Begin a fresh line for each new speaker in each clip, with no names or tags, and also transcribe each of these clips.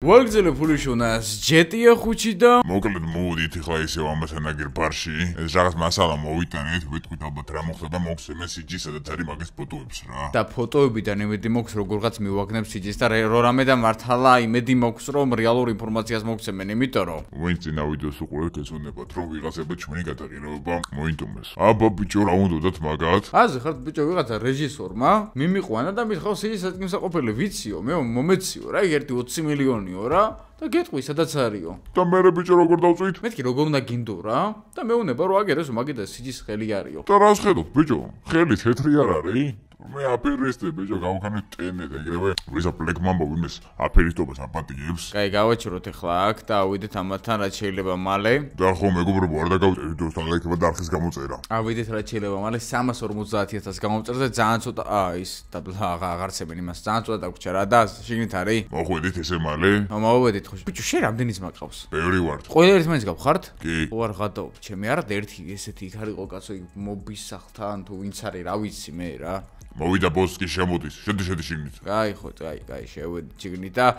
ვაგზელე ფულიშუნას ჯეტია ხუჩი და
მოკლედ მოვიდით ახლა ისევ ამასთან აგერ ბარში. ეს რაღაც მასალა მოვიტანეთ, ვიტყვით ალბათ რა მოხდება, მოგს მესიჯი, სადაც არის მაგის ფოტოებს რა.
და ფოტოებიდან იმედი მოქვს როგორღაც მივაგნებს სიჯის და რამე და მართლა იმედი მოქვს რომ რეალურ ინფორმაციას მოგცემენ, იმიტომ რომ
ვინც წინა ვიდეოს უყურეთ, გესვენებათ რომ ვიღაცება ჩვენი გადაღირებება მოინდომეს. აბა ბიჭო რა უნდათ მაგათ?
აზე ხართ ბიჭო ვიღაცა რეჟისორმა მიმიყვანა და მითხავს სიჯის სათქმისაყოფელი ვიციო, მე მომეციო რა, ერთი 20 მილიონიო რა და გეტყვი სადაც არისო.
და მე ბიჭო როგორ დავწვით?
მეთქი როგორ უნდა გინდო რა და მეუნება რომ აგერეს მაგიდა სიჯის ხელი არისო.
და რას ხედავთ ბიჭო? ხელი თეთრი არ არის? მე აფერისტე ბიჭო გავხანე ტენეთ ეგრევე ვისა ბლეკ მამბო ვინმეს აფერისტობას აპატიებს.
კაი გავაჩეროთ ახლა აქ და ავიდეთ ამათთან რაც შეიძლება მალე.
და ხო მეგობრებო არ დაგავწერეთ ვიდეოს დალაიქება და არხის გამოწერა.
ავიდეთ რაც შეიძლება მალე 350.000 გამოწერდა და ძალიან ცოტა ის და აღარცებენ იმას ძალიან ცოტა დაგვრჩა რა და შიგნით არის.
მოხვედით ესე მალე?
მოვედით ხო. ბიჭო შენ რამდენის მაკავს?
ბევრი ვარ.
ყველა ერთმანეთს გავხართ?
კი.
ო არ ღადაობ ჩემი არა ერთი ესეთი იქ არისო კაცო მობის სახლთან თუ ვინც არის რა ვიცი მე რა.
მოვიდა ბოსკი შემოდის. შედი შიგნით.
კაი ხო, კაი, შევედი შიგნით და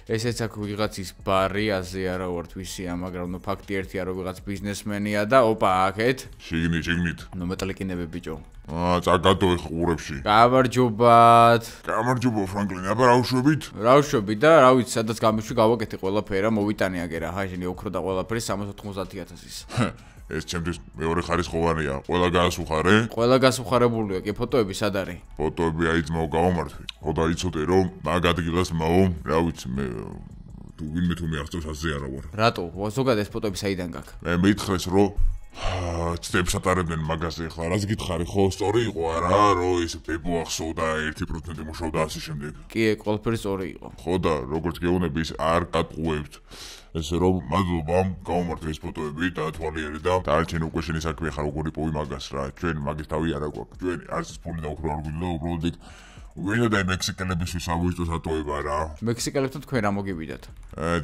ესეც აქ ვიღაცის ბარი, აზე არა ვარ ვისია, მაგრამ ნუ ფაქტი ერთია რომ ვიღაც ბიზნესმენია და ოპა აქეთ.
შიგნით.
ნუ მეტალიკინები ბიჭო.
წაგადო ეხ ყურებში.
გამარჯობათ.
გამარჯობა ფრანკლინ, აბა რა უშვებით?
რა უშვები და რა ვიცი, სადაც გამიშვი გავაკეთე ყველაფერი, მოვიტანე აგერა, ჰაჟინი ოქრო და ყველაფერი 390.000-ის.
ეს ჩემთვის მეორე ხარისხოვანია. ყველა გაასუხარე?
ყველა გასუხარებულია, კი ფოტოები სად არის?
ფოტოები აი ძმაო გავამართვი. ხო დაიცოდე რომ მაგ ადგილას მაო, რა ვიცი მე თუ ვინმე თუ მიაღწევს ასე არა ვარ.
რატო? ზოგადად ეს ფოტოები საიდან გაქვს?
მე მითხრეს რომ ცდებს ატარებდნენ მაგაზე ახლა რაც გითხარი ხო სწორი იყო არა რომ ეს ბებო ახსოვდა 1% მუშაობდა ასე შემდეგ.
კი, ყველაფერი სწორი იყო.
ხო და როგორც გეუბნები ის არ გატყუებთ. ესე რომ მადლობა გავამართე ეს ფოტოები და თვალიერი და დარჩენ უკვე შენი საქმე ხარ როგორი პოვი მაგას რა. ჩვენ მაგის თავი არა გვაქვს. ჩვენ არც ის ფული და უფრო არ გვინდა უბრალოდ იქ ვინდა და მექსიკელებისთვის საბუჯეტო სატოება რა.
მექსიკელებთან თქვენ რა მოგივიდათ?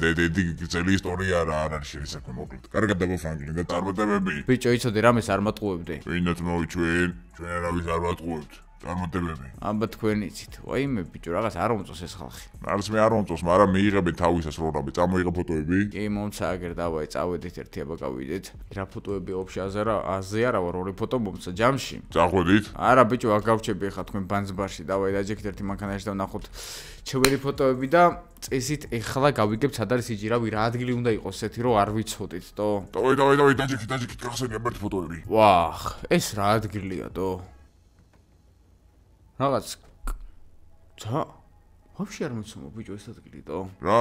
დიდი ძელი ისტორია რა არ არის შენი საქმე მოკლედ. კარგად დაბა ფრანკლინ და წარმატებები.
ბიჭო იცოდე რამეს არ მატყუებდი?
ვინდათ მოი ჩვენ არავის არ ვატყუებთ. წარმატებები.
აბა თქვენ იცით. ვაიმე ბიჭო რაღაც არ მომწონს ეს ხალხი.
არც მე არ მომწონს, მაგრამ მიიღებენ თავისას როლები. წამოიღე ფოტოები?
კი, მომცა აგერ დავაი, წავედით ერთი აბა გავიდეთ. რა ფოტოები ოფში აზე არა ვარ, ორი ფოტო მომცა ჯამში.
წახვედით?
არა ბიჭო, აქ გავჩები ახლა თქვენ ბანძბარში, დავაი დაჯექით ერთი მანქანაში და ვნახოთ ჩვენი ფოტოები და წესით ახლა გავიგებთ სად არის სიჯი, რავი, რა ადგილი უნდა იყოს ესეთი რომ არ ვიცოდით, ტო.
დავაი, დაჯექით, გახსენია ერთი ფოტოები.
ვახ, ეს რა ადგილია, ტო? რაღაც ვაფშე არ მიცნობ ბიჭო ეს ადგილი ტო.
რა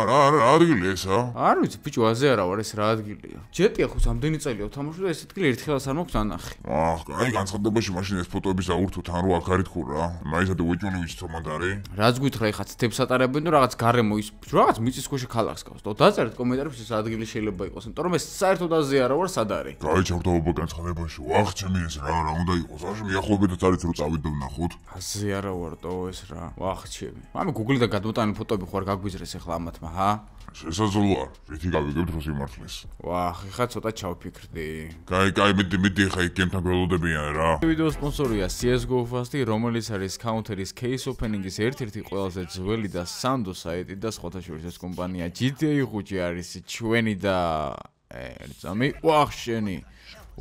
ადგილი ესა?
არ ვიცი ბიჭო აზე არა ვარ ეს რა ადგილია. ჯეტია ხო რამდენი წელია ვთამაშობ და ეს ადგილი ერთხელაც არ მოქვს ანახი.
აი განცხადებაში მაშინ ეს ფოტოების აურთო თან რო აქ არის ხო რა. მაისადე უეჭული ვიცით რომ არის.
რაც გითხრა ეხა თებს ატარებენ და რაღაც გარემო ის რაღაც მიწისქვეშა ქალაქს გავს. ტო დაწერეთ კომენტარებში ეს ადგილი შეიძლება იყოს, იმიტომ რომ ეს საერთოდ აზე არა ვარ სად არის.
გაიჩავდაობა განცხადებაში. ვახ ჩემი ეს რა უნდა იყოს. აშ მიახლოებითაც არის რომ წავიდე ვნახოთ.
აზე არა ვარ ტო ეს რა. ვახ ჩემი. მამე Google და გადმოტანილი ფოტოები ხო არ გაგვიზრეს ახლა ამათმა, ჰა?
შესაძლოა. რითი გავიგებთ რო სიმართლეს.
ვახ, ეხა ცოტა ჩავფიქრდი.
კაი, მიდი ხა იქ გემთან გველოდებიან რა.
ვიდეოს სპონსორია CS:GO Fast, რომელიც არის Counter-ის case opening-ის ერთ-ერთი ყველაზე ძველი და სანდო საიტი და სხვათა შორის ეს კომპანია GTA 5 არის ჩვენი და ერთზამი. ვახ შენი.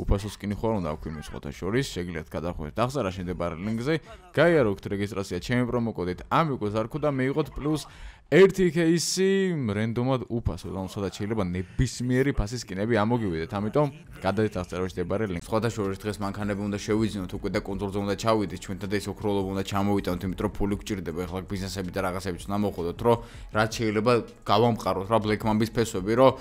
უფასოს კინი ხوار უნდა აქვინოს სხვათა შორის, შეგიძლიათ გადახვიდეთ აღზარა შენდებარე ლინკზე, გაიაროთ რეგისტრაცია ჩემი პრომოკოდით AMIGOS არქო და მიიღოთ პლუს 1 кейსი რენდომად უფასო, სადაც შეიძლება ნებისმიერი ფასის სკინები ამოგივიდეთ, ამიტომ გადადეთ აღზარა შენდებარე ლინკს. სხვათა შორის დღეს მანქანები უნდა შევიძინოთ უკვე და კონტროლზე უნდა ჩავიდეთ, ჩვენთან და ეს ოქროლობა უნდა ჩამოვიტანოთ, იმიტომ რომ ფული გვჭირდება, ახლა ბიზნესები და რაღაცებიც უნდა მოხდოთ, რომ რაც შეიძლება გავამყაროთ რა Black Mamba-ის ფესვები, რომ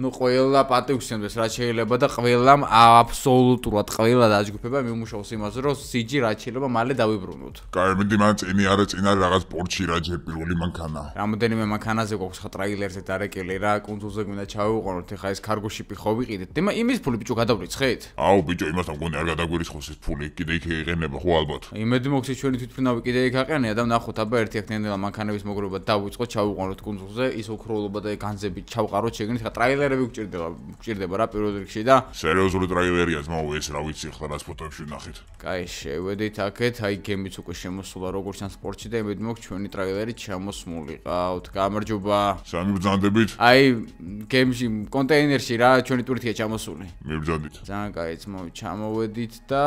ნუ ყველა პატივსემდეს რაც შეიძლება და ყველამ აბსოლუტურად ყველა დაჯგუფება მიმუშაოს იმაზე რომ სიჯი რაც შეიძლება მალე დავიბრუნოთ.
კაი, მიდი მან წინი რაღაც პორტში რა ჯერ პირველი მანქანა.
რამოდენიმე მანქანაზე გვაქვს ხა ტრაილერზე დარეკილი რა, კუნძულზე გვინდა ჩავიყვანოთ, ეხა ეს კარგო შიპი ხო ვიყიდეთ. იმის ფული ბიჭო გადავრიცხეთ?
აუ ბიჭო, იმასთან მგონი არ გადაგვირიცხოს ეს ფული, კიდე იქ იყენება ხო ალბათ.
იმედი მოხსი ჩვენი თვითმფრინავი კიდე იქ აყენია და ვნახოთ აბა ერთი აქტენდელა მანქანების მოგროვება დავიწყოთ, ჩავიყვანოთ კუნძულზე, ის ოქროულობა და განძები ჩავყაროთ შეგნით, ხა ტრაილერები გვჭირდება რა პირველ რიგში და
სერიოზული ტრაილერია ძმაო ეს რა ვიცი ახლა რაც ფოტოებში ვნახეთ.
კაი, შევედით აქეთ, აი იმიც უკვე შემოსულა როგორც ან სპორტში და იმედი მაქვს ჩვენი ტრეილერი ჩამოსმული ყავთ. გამარჯობა.
სამი ბრძანდებით.
აი გემში კონტეინერში რა ჩვენი ტვირთია ჩამოსული.
მიბრძანდით.
ძალიან კაი ძმაო ჩამოვედით და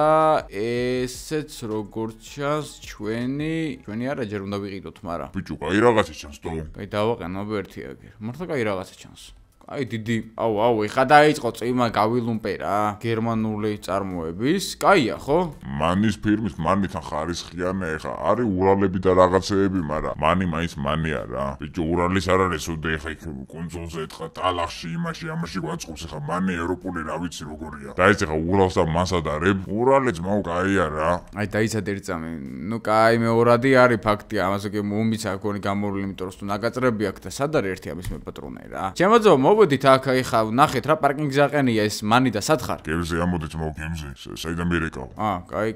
ესეც როგორც ჩანს ჩვენი არა ჯერ უნდა ვიყიდოთ, მაგრამ
ბიჭო, კაი რაღაცა ჩანს თო.
კაი დავაყენო ერთი აგერ. მართლა კაი რაღაცა ჩანს. აი დიდი აუ ეხა დაიწყო წიმა გავილუმპე რა გერმანული წარმოების კაია ხო
მანის ფირმის მანითან ხარისხიანე ეხა არის ურალები და რაღაცეები მაგრამ მანი მაინც მანია რა ბიჭო ურალის არ არის უდე ეხა კონსოლზე ეხა ტალახში ამაში გვაწყობს ეხა მანი ევროპული რა ვიცი როგორია და ეს ეხა ურალს და მას ადარებ ურალი ძმაო კაია რა
აი დაიცადე ერთამე ნუ კაი მეორადი არის ფაქტია ამაზე კი მომიცა გონი გამოვლილი იმიტომ რომ თუ ნაგაწრები აქვს და სად არის ერთი ამის მე პატრონე რა ჩემოძო მოვედით აქ ეხა ნახეთ რა პარკინგზე აყენია ეს მანი და სათხარ
გემზე ამოდით მო გემზე საიდან მიერეკავ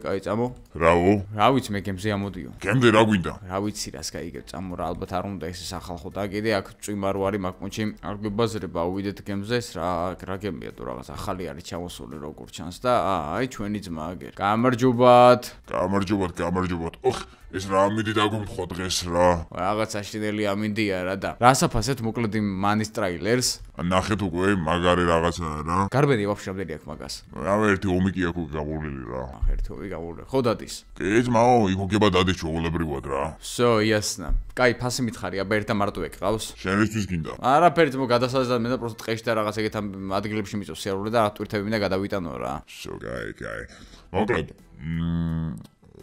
კაი წამო
რაო
რა ვიცი მე გემზე ამოდიო
გემზე რა გვინდა
რა ვიცი რას გაიგებ წამო რა ალბათ არ უნდა ეს სახალხო და კიდე აქ წვიმა რო არის მაგ არ გვიბაზრება ავიდეთ გემზე რა გემია თუ რაღაც ახალი არის ჩამოსული როგორ ჩანს და აი ჩვენი ძმა აგერ გამარჯობათ ოხ ეს რა ამინდი დაგუმთხვა დღეს რა რაღაცა შინელი ამინდია რა და რასაფასეთ მოკლედ იმ მანის ტრეილერს
ნახეთ უკვე მაგარი რაღაცა რა
გარბენი ვაფშე ამდენი აქვს მაგას
რავი ერთი ომიკი აქვს გაბურლილი რა
ერთი ომი გაბურლილი ხო დადის
კი ძმაო იქოგება დადის ჩოულებრივად რა
всё ясно კაი ფასი მითხარი აბა ერთ და მარტო ეკყავს
შენისთვის გინდა
არაფერი ძმო გადასაზრდა მე და პროსტ ტყეში და რაღაც ეგეთ ადგილებში მიწევს სიარული და ტვირთები მინდა გადავიტანო რა
всё კაი მოკლედ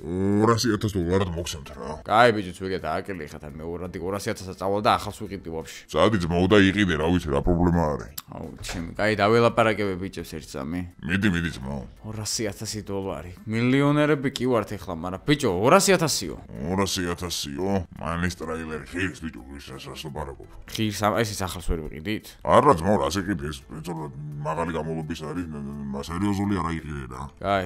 200,000 დოლარად მოგცემთ რა.
კაი ბიჭო ვიგეთ ააკელი ხათა მე 200,000-ს წავალ და ახალს ვიყიდი ვაფშე.
სადი ძმაო და იყიდე რა ვიცი რა პრობლემა არის.
აუ ჩემი კაი დაველაპარაკებე ბიჭებს ერთ სამი.
მიდი ძმაო.
200,000 დოლარი. მილიონერები კი ვართ ეხლა, მაგრამ ბიჭო 200,000-იო.
200,000-იო. მანის ტრეილერი ხირს ბიჭო ვისაც ვაპარაკობ.
ხირს ეს ახალს ვერ ვიყიდით?
არა ძმაო რას იყიდე ეს ბეწოლა მაღალი გამოლობის არის სერიოზული არა იყიდე რა.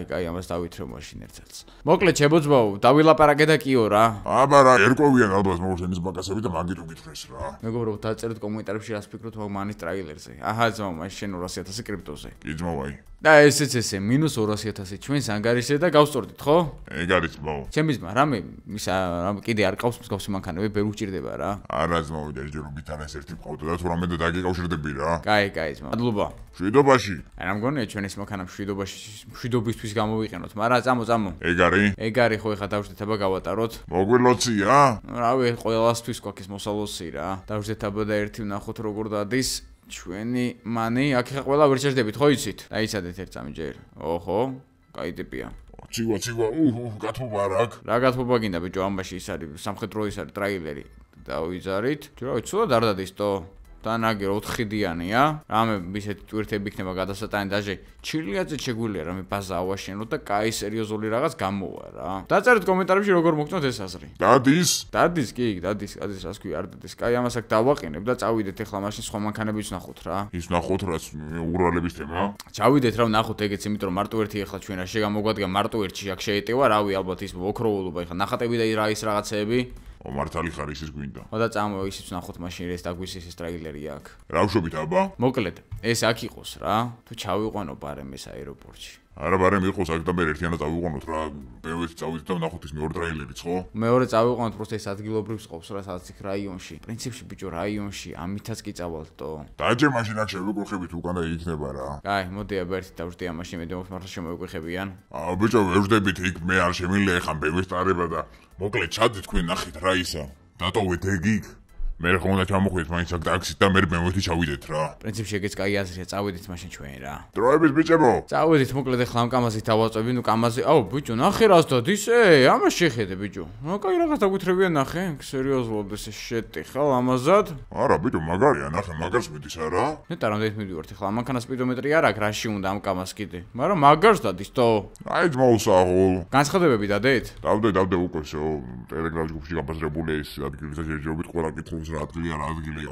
კაი ამას დავითრევ მაშინ ერთად. მოკლედ შემოძბაო დავილაპარაკე და კიო რა.
აბა რა ერკოვიან ალბათ მოგშენის ბაკასები და მაგით უკითხეს რა.
მეგობრო დაწერეთ კომენტარებში რას ფიქრობთ მანის ტრეილერზე. აჰა ძმაო მაშინ შენ 200,000 კრიპტოზე.
კი ძმაო აი.
და ესეც ესე -200,000 ჩვენს ანგარიშზე და გავსწორდით ხო?
ეგ არის ძმაო.
ჩემი ძმა რამე კიდე არ ყავს მსგავსი მანქანები ვერ უჭირდება რა.
არა ძმაო ჯერჯერობით არ ეს ერთი ყავდა და თუ რამე და დაგიკავშირდები რა.
კაი ძმა. მადლობა.
შვიდობაში.
აი რა მგონია ჩვენ ეს მანქანა მშვიდობისთვის გამოვიყენოთ, მაგრამ წამო.
ეგ
არის ხო ეხა დავждეთ აბა გავატაროთ.
მოგვილოცია?
რავი ყველასთვის გვაქვს ეს მოსალოცი რა. დავждეთ აბა და ერთი ვნახოთ როგორ დადის. ჩვენი მანი აქ ხა ყველა ვერ შეждებით ხო იცით? დაიცადეთ ერთ წამი ჯერ. ოხო, კაი ტიპია.
ციგვა, გათბობა რა აქვს?
რა გათბობა გინდა ბიჭო ამბაში ის არის სამხედრო ის არის ტრეილერი. დავიძარით. რავი, ცუდად არ დადის თო. დანაგე 4-ხიდიანია. რამე ისეთი ტვირთები იქნება გადასატანი დაჟე ჩილიაძე შეგვიძლია რამე ბაზა ავაშენოთ და კაი სერიოზული რაღაც გამოვა რა. დაწერეთ კომენტარებში როგორ მოგწონთ ეს აზრი. დადის კი, დადის რას ქვია არ დადის. კაი ამას აქ დავაყენებ და წავიდეთ ეხლა მაშინ სხვა მანქანებიც ვნახოთ რა.
ის ვნახოთ რაც ურალების თემა.
ჩავიდეთ რა ვნახოთ ეგეც იმიტომ რომ მარტო ერთი ეხლა ჩვენ რა შეგამოგვადგა მარტო ერთში აქ შეეტევა რავი ალბათ ის ოქროულობა ეხლა ნახატები და რა ის რაღაცეები. მართალი ხარ ისიც გვინდა. ხო და წამო ისიც ვნახოთ მაშინ ეს დაგვისის ეს ტრეილერი აქ.
რა ვშობით აბა?
მოკლედ, ეს აქ იყოს რა. თუ ჩავიყვანო ბარემ ეს აეროპორტში.
არა ბარემ იყოს აქ და მე ერთიანად წავიყვანოთ რა. ბევრი წავიდეთ და ვნახოთ ის მეორე ტრეილერიც ხო?
მეორე წავიყვანოთ პროსტ ეს ადგილობრივს ყოფს რა სადაც იქ რაიონში. პრინციპში ბიჭო რაიონში ამითაც კი წავალთ თო.
დაჯე მაშინ აქ შევიკვეხებით უკან და იქნება რა.
კაი, მოდი აბა ერთი დავждე ამაში მე დემოს მართლა შემოვიკვეხებიან.
ბიჭო ვეждებით იქ მე არ შემიძლია ეხა ბევრი სტარება და მოკლედ ჩადით თქვენ ნახეთ რა ისა. დატოვეთ ეგ იქ. მე ხომ უნდა ჩამოხვიდეთ მაინც აქ ტაქსით და მე მემოთი ჩავიდეთ რა.
პრინციპში ეგეც კაი აზრია, წავიდეთ მაშინ ჩვენ რა.
დროებით ბიჭებო.
წავიდეთ მოკლედ ახლა ამ კამაზით დავაწვევი, ნუ კამაზი. აუ ბიჭო, ნახე რას დადისე? ამას შეხედე ბიჭო. კაი რაღაც დაგვითრებიან ნახე, სერიოზულად ეს შეტი ხალ ამაზად.
არა ბიჭო, მაგარია, ნახე, მაგარს მიდის არა?
ნეტა რამდენით მივიდივართ ახლა, მანქანა სპიდომეტრი არ აქვს, რაში უნდა ამ კამას კიდე. მაგრამ მაგარს დადის თო.
აი ძმაუსაღო.
განცხადებები დადეთ?
დავდე უკვე შო, ტელეგრამ ჯგუფში გაბაზრებულია ის ადგილი და შეჯერობით ყველა კითხვის ეს რა ადგილია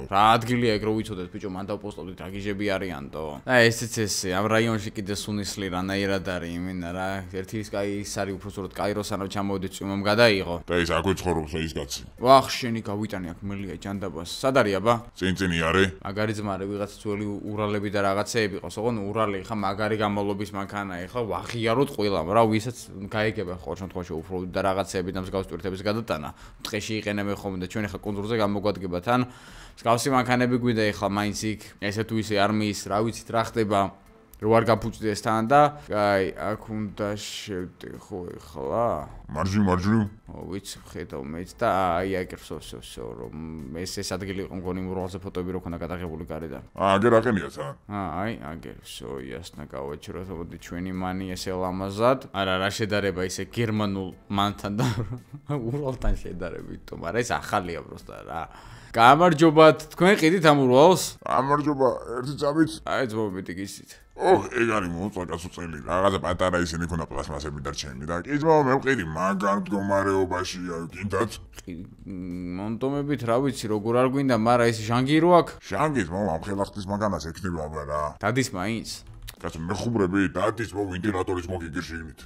რა ადგილია ეგ რო ვიცოდეთ ბიჭო მან დავპოსტავდით რა გიჟები არიანტო და ესეც ესე ამ რაიონში კიდე სუნისლი რანაირად არის იმინა რა ერთი ის კაი ის არის უბრალოდ კაიროსანავ ჩამოვიდეთ წვიმამ გადაიღო
და ის აქვე ცხოვრობს ის კაცი
ვახ შენი გავიტანი აქ მელია ჯანდაბას სად არის აბა
წინწინი არის
მაგარი ძმა არის ვიღაც ძველი ურალები და რაღაცეები ყავს ოღონ ურალი ხა მაგარი გამოლობის მანქანა ეხლა ვაღიაროთ ყველამ რა ვისაც გაიგება ყოველ შემთხვევაში უფრო და რაღაცეები და მსგავს ტვირთების გადატანა ტყეში იყენებენ ხოლმე და ჩვენ ეხლა კონტროლზე გამოგვადგება თან მსგავსი მანქანები გვინდა ეხლა მაინც იქ ესე თუ ისე არმიის რა ვიცით რა ხდება რო არ გაფუჭდეს თან და კაი აქ უნდა შევტეხო ეხლა
მარჯვნივ
ვიცი ხედავ მეც და აი აკრსო რომ ეს ადგილი იყო მგონი მურალზე ფოტოები რო ქონდა გადაღებული გარედან
აგერ აყენია თან
აი აგერ იასნა გავაჩეროთ მოდი ჩვენი მანი ესე ლამაზად არა რა შედარება ისე გერმანულ მანთან და ურალთან შედარებით თუმცა მაგრამ ეს ახალია პროსტა რა გამარჯობათ თქვენ ყიდით ამ ურვალს
გამარჯობა ერთი წამით
აი ძმობები გისით
ეგ არის მოწვა კაცო წელი რაღაცა პატარა ისინი ქონა პლასმასები დარჩენილი და კი ძმო მე ვყიდი მაგარ მდგომარეობაშია გინდათ
მონტომებით რა ვიცი როგორ არ გვინდა მაგრამ ეს ჟანგი რო აქ
ჟანგის მომ ამ ხელახტის მაგანას ეკნება აბა რა
დადის მაინც
კაცო მე ხუბრები დადის მომ ვენტილატორის მოგიგირშიგნით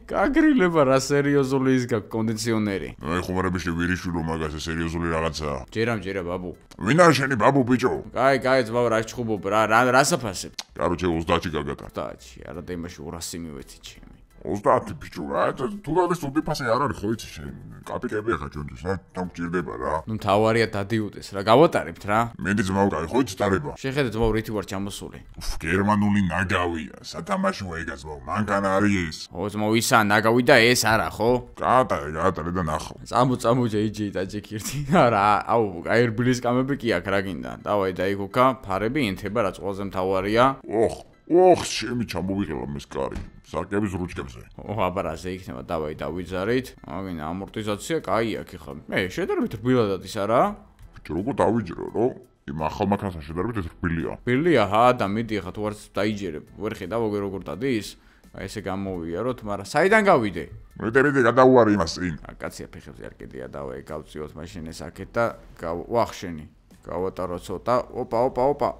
გაგრილება რა სერიოზული ის გაქვს კონდიციონერი
მე ხუმრებიში ვირიშვილო მაგას სერიოზული რაღაცაა
ჯერა ბაბუ
ვინ არის შენი ბაბუ ბიჭო
კაი ძმაო რა ჩხუბობ რა საფასე
კაროჩე 30-ში გაგატა
30-ში არა და იმაში 200 მივეცი ჩემი
30 ბიჭო რა თუ გადის უდი ფასი არ არის ხო იცი შენ კაპიკები ახლა ჩვენთვის რა თან გჭირდება რა
ნუ თავარია დადიუდეს რა გავატარებთ რა
მინდი ძმაო კაი ხო იცი დარება
შეხედე ძმაო რითი ვარ ჩამოსული
გერმანული ნაგავია სათამაშოა ეგ ძმაო მანქანა არის ეს
ო ძმაო ისა ნაგავი და ეს არა ხო
გაატარე და ნახო
წამოჯე იჯი ტაჯიკირთი არა აუ აი რბილის კამები კი აქ რა გინდა დავაი დაიგუქა ფარები ინთება რა ყველაზე მთავარია
ოხ შემი ჩამოვიღება მის კარი სარკების რუჩკებზე
აბა რა ზე იქნება დავაი დავიძარით აგინა ამორტიზაცია კაი აქ ხა მე შედარებით რბილად ის არა
ბიჭო როგორ დავიჯერო რომ იმ ახალ მანქანასთან შედარებით ეს
რბილია ჰა და მიდი ხა თუ არც დაიჯერებ ვერ ხედავ როგორ დადის აი ესე გამოვიაროთ მაგრამ საიდან გავიდე
მე გადავუარი იმას წინ
კაცია ფეხებზე არ კიდია დავაი გავწიოთ მაშინ ეს აქეთ და ვახშენი გავატარო ცოტა ოპა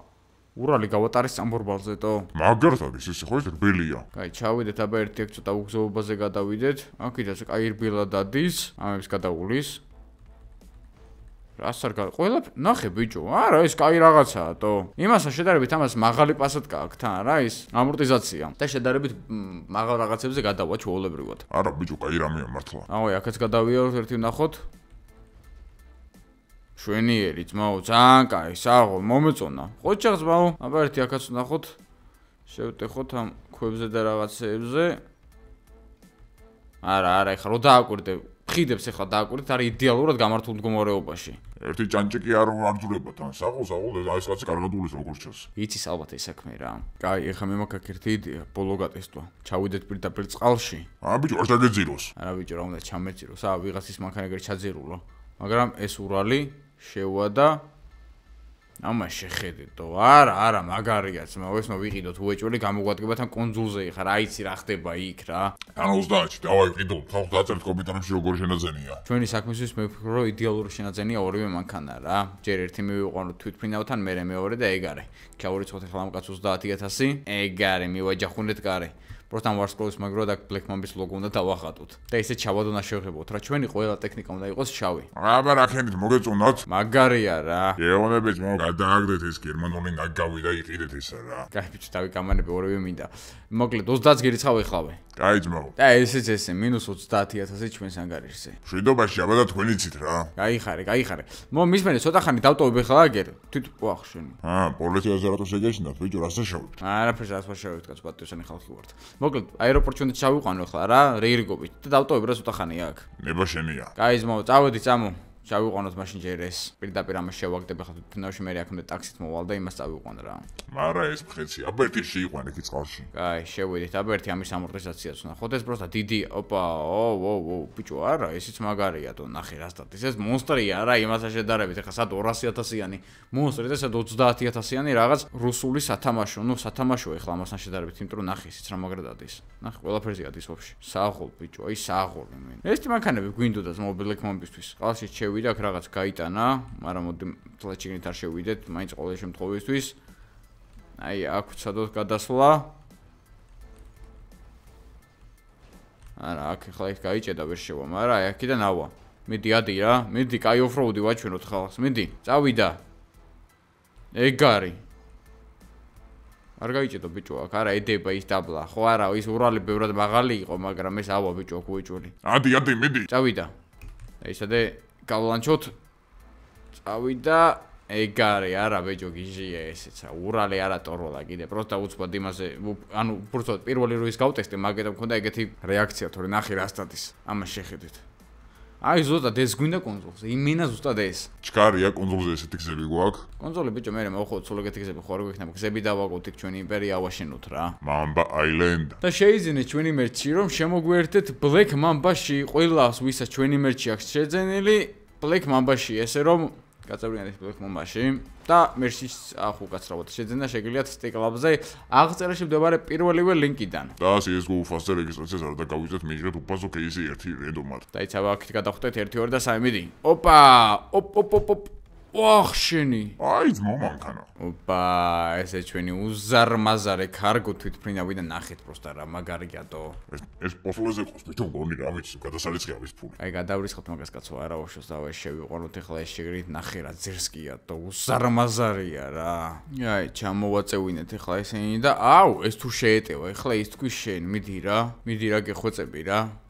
ურალი გავატარის სამბორბალზე თო
მაგარად ის ხო ეს რბილია
კაი ჩავიდეთ აბა ერთი აქ ცოტა უგზობაზე გადავიდეთ აქედაც კაი რბილა დადის ამებს გადაულის რას არ ყველა ნახე ბიჭო არა ეს კაი რაღაცაა თო იმასთან შედარებით ამას მაღალი პასატკა აქვს თან რა ის ამორტიზაცია და შედარებით მაღალ რაღაცებზე გადავა ჩვეულებრივად
არა ბიჭო კაი რამეა მართლა
აუ აქაც გადავიაროთ ერთი ვნახოთ შვენიერი ძმაო ძალიან კაი საღო მომეწონა ხოჭა ძმაო აბა ერთი აქაც ვნახოთ შევტეხოთ ამ ქვებზე და რაღაცეებზე არა ეხლა რო დააკვირდე ხიდებს ეხლა დააკვირდეთ არის იდეალურად გამართულ მდგომარეობაში
ერთი ჭანჭიკი არ ძურება თან საღო ეს კაცი კარგად ულის როგორ ჩანს
იცის ალბათ ეს საქმე რა კაი ეხლა მე მაქვს ერთი იდეა ბოლო გატესტვა ჩავიდეთ პირდაპირ წყალში
ბიჭო არ დაგეძიროს
არა ბიჭო რა უნდა ჩამეძიროს ვიღაცის მანქანა ეგრე ჩაძირულო მაგრამ ეს ურალი შევადა ამას შეხედეთო არა მაგარია ძმაო ეს მოვიყიდოთ უეჭველი გამოგვადგება თან კონძულზე ხარ აიცი რა ხდება იქ რა
ანუ 30-ში დავაიყიდო ხალხ დაწერთ კომენტარებში როგორ შენაძენია
ჩვენი საქმისთვის მე ვფიქრობ რომ იდეალური შენაძენია ორივე მანქანა რა ჯერ ერთი მივიყვანოთ თვითფრინავთან მერე მეორე და ეგ არის ჩავურიცხოთ ახლა ამ კაც 30000 ეგ არის მივაჯახუნეთ კარი просто ამ ვარსკვლავის მაგრო და Black Mamba-ის ლოგო უნდა დავახატოთ და ესე ჩავადონ შევღებოთ რა ჩვენი ყველა ტექნიკა უნდა იყოს შავი
აბა რა ხენით მოგეწონათ
მაგარია რა
გეონებით მო გადააგდეთ ეს გერმანული ნაგავი და იყიდეთ ისა რა
კაი ბიჭო დავიკამანები ორივე მინდა მოკლედ 30 გერიცხავ ეხლავე
კაი ძმაო
და ესეც ესე -30000 ჩვენს ანგარიშზე
შვიდობაში აბა და თქვენ იცით რა
გაიხარე მო მის მერე ცოტა ხანი დავტოვებ ეხლა აგერ თვით ვახშენი
პოლიციაზე რატო შეგეშინათ ბიჭო რას დაშავებთ
არაფერს არ ვაშავებთ კაც პატიოსანი ხალხი ვართ მოკლედ აეროპორტში უნდა ჩავიყვანო ახლა რა რეირიგობით და დავტოვებ რა ცოტა ხანი აქ
ნება შენია
კაი ძმაო წავედი წამო ჩავიყვანოთ მაშინ ჯერ ეს. პირდაპირ ამას შევაგდებ ახლა თვითონავში მე აქამდე ტაქსით მოვალ და იმას წავიყვან რა.
მაგრამ ეს მხეცი, აბერტი შეიყვან იქ წყალში.
კაი, შევიდით, აბერტი ამის ამორტიზაციას ვნახოთ. ეს პროსტა დიდი, ოპა, ბიჭო, არა, ესეც მაგარია თო ნახე რა სტატის. ეს მონსტრია რა, იმასთან შედარებით. ახლა სად 200.000-იანი მონსტრი და სად 30.000-იანი რაღაც რუსული სათამაშო. ნუ სათამაშო ახლა ამასთან შედარებით, იმიტომ რომ ნახე ისიც რა მაგრად ადის. ნახე, ყველაფერზე ადის ვაფშე. საღოლ ბიჭო, აი საღოლი მე. ეს მანქანები გვინდოდა მობილ ეკონომისთვის. ყალში შევიდა აქ რაღაც გაიტანა, მაგრამ მოდი ფლეჩიგნით არ შევიდეთ, მაინც ყოველ შემთხვევისთვის. აი, აქ ვცადოთ გადასვლა. არა, აქ ხლა ის გაიჭედა ვერ შევა, მაგრამ აი აქედან ავა. მიდი ადი რა, მიდი კაი ოფროუდი ვაჩვენოთ ხალხს, მიდი. წავიდა. ეგარი. არ გაიჭედო ბიჭო, აქ არა ედება ის დაბლა. ხო არა, ის ურალი ბევრად მაღალი იყო, მაგრამ ეს ავა ბიჭო, აქ უეჭველი.
ადი, მიდი.
წავიდა. ისადე გავლანჩოთ. წავიდა. ეგარი არა ბიჭო გიჟია ესეცა. ურალი არა ტოროლა კიდე. პროსტა უცბად იმაზე, ანუ უბრალოდ პირველი რო ის გავტესტე, მაგედა მქონდა ეგეთი რეაქცია, თორე ნახე რა სტატის. ამას შეხედეთ. აი ზუსტად ეს გვინდა კონსოლზე. იმენა ზუსტად ეს.
ჩქარია კონსოლზე ესეთი გზები გვაქვს.
კონსოლი ბიჭო მე მოვხოთ სულ ეგეთი გზები ხო არ გვექნება. გზები დავაგოთ იქ ჩვენი იმპერია ავაშენოთ რა.
Mamba Island.
და შეიძინეთ ჩვენი მერჩი რომ შემოგვერთეთ Black Mamba-ში ყველას ვისაც ჩვენი მერჩი აქვს შეძენილი Black Mamba-ში ესე რომ გაწევრიანეთ Black Mamba-ში და მერჩის ახუ გაცრავოთ შეძენა შეგიძლიათ სტეკლაბზე აღწერაში მდებარე პირველივე ლინკიდან.
და CS:GO ფასზე რეგისტრაციას არ დაგავიწყეთ მიიღეთ უფასო кейსი 1 რენდომად.
დაიცავა აქეთ გადახვდეთ 1 2 და 3 მიდი. ოპა! ოპ. ვახ შენი.
აი ძმო მანქანა.
ოპა, ესე ჩვენი უზარმაზარე კარგო თვითფრინავიდან ნახეთ პროსტა რა მაგარიათო.
ეს პოსლეზე ყოს ბიჭო გონი რა ვიცი გადასარიცხია ვის ფული.
აი გადავრისხოთ მაგას კაცო არა ოშოს და ეს შევიყვანოთ ეხლა ეს შეგრით ნახე რა ძერსკიათო უზარმაზარია რა. აი ჩამოვაწევინეთ ეხლა ესენი და აუ ეს თუ შეეტევა ეხლა ის თქვი შენ მიდი რა გეხვეწები რა.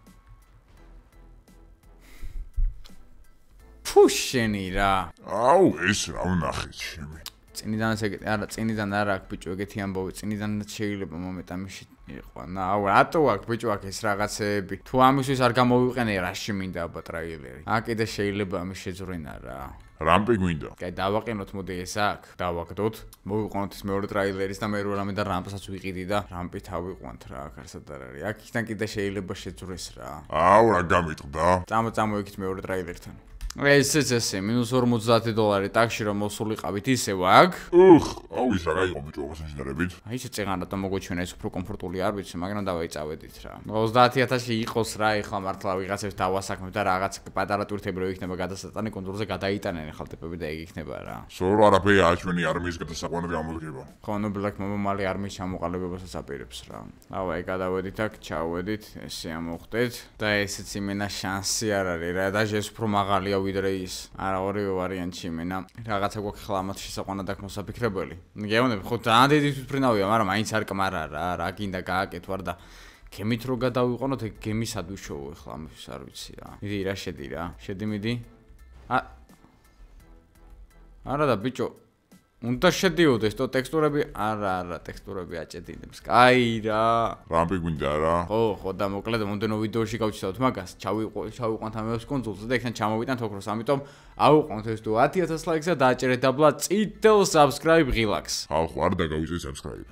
ფუშენი რა.
აუ ეს რა ვნახეთ შემი.
წინიდანაც ეგეთი არა წინიდან არა აქვს ბიჭო ეგეთი ამბავი წინიდანაც შეიძლება მომეტამში იყვანა. აუ რატო აქვს ბიჭო აქ ეს რაღაცეები. თუ ამისთვის არ გამოვიყენე რაში მინდა აბა ტრეილერი. კიდე შეიძლება ამის შეძვრენა რა.
რამპი გვინდა.
კაი დავაყენოთ მოდი ეს აქ. დავაგდოთ. მოვიყვანოთ ის მეორე ტრეილერის და მე რამე და რამპსაც ვიყიდი და რამპი თავიყვანთ რა აქ არსად არ არის. აქიდან კიდე შეიძლება შეძვრეს რა.
აუ რა გამიტყდა.
წამოიქით მეორე ტრეილერთან. ესეც ესე -$50 ტაქსში რომ მოსულიყავით ისევ აქ.
აუ ის რა გაიყო ბიჭო ამასთან შედარებით.
აი ეს წეღანა და მოგვეჩვენა ეს უფრო კომფორტული არ ვიცი, მაგრამ დავაიწავედით რა. 30,000-ში იყოს რა, ეხლა მართლა ვიღაცებს დავასაქმებ და რაღაც პატარა ტვირთები რო იქნება გადასატანი კონტროლზე გადაიტანენ ახალ ტიპები და ეგ იქნება რა.
სულ არაფერი აჩვენი არმიის გადასაყვანად გამოდგება.
ხო, ნუ Black Mamba მალე არმიის ჩამოყალიბებასაც აპირებს რა. აი გადავედით აქ, ჩავედით, ესე ამოხდეთ და ესეც იმენა შანსი არ არის რა, დაჟე ეს უფრო მაღალია ვიდრე ის. არა, ორივე ვარიანტი იმენა. რაღაცა გვაქვს ხლა ამათ შესაყვანად აქ მოსაფიქრებელი. გეუბნები, ხო ძალიან დიდი თვითფრინავია, მაგრამ მაინც არ კმარა რა გინდა გააკეთ ვარ და გემით რო გადავიყონოთ, ეგ გემისადმი შოუ ახლა ამის არ ვიცი რა. მიდი რა შედი რა. შედი მიდი. არა და ბიჭო უნდა შედიოდეს თო ტექსტურები არა ტექსტურები აჭედინებს. კაი რა.
რამპი გვინდა რა.
ხო და მოკლედ მომდენო ვიდეოში გავჩისავთ მაგას. ჩავიყვანთ ამებს კონსოლზე და იქიდან ჩამოვიტანთ ოქროს. ამიტომ აუყვანთ ეს თუ 10,000 ლაიქს და დააჭერეთ დაბლა წითელ subscribe ღილაკს.
ხალხო არ დაგავიწყეთ subscribe.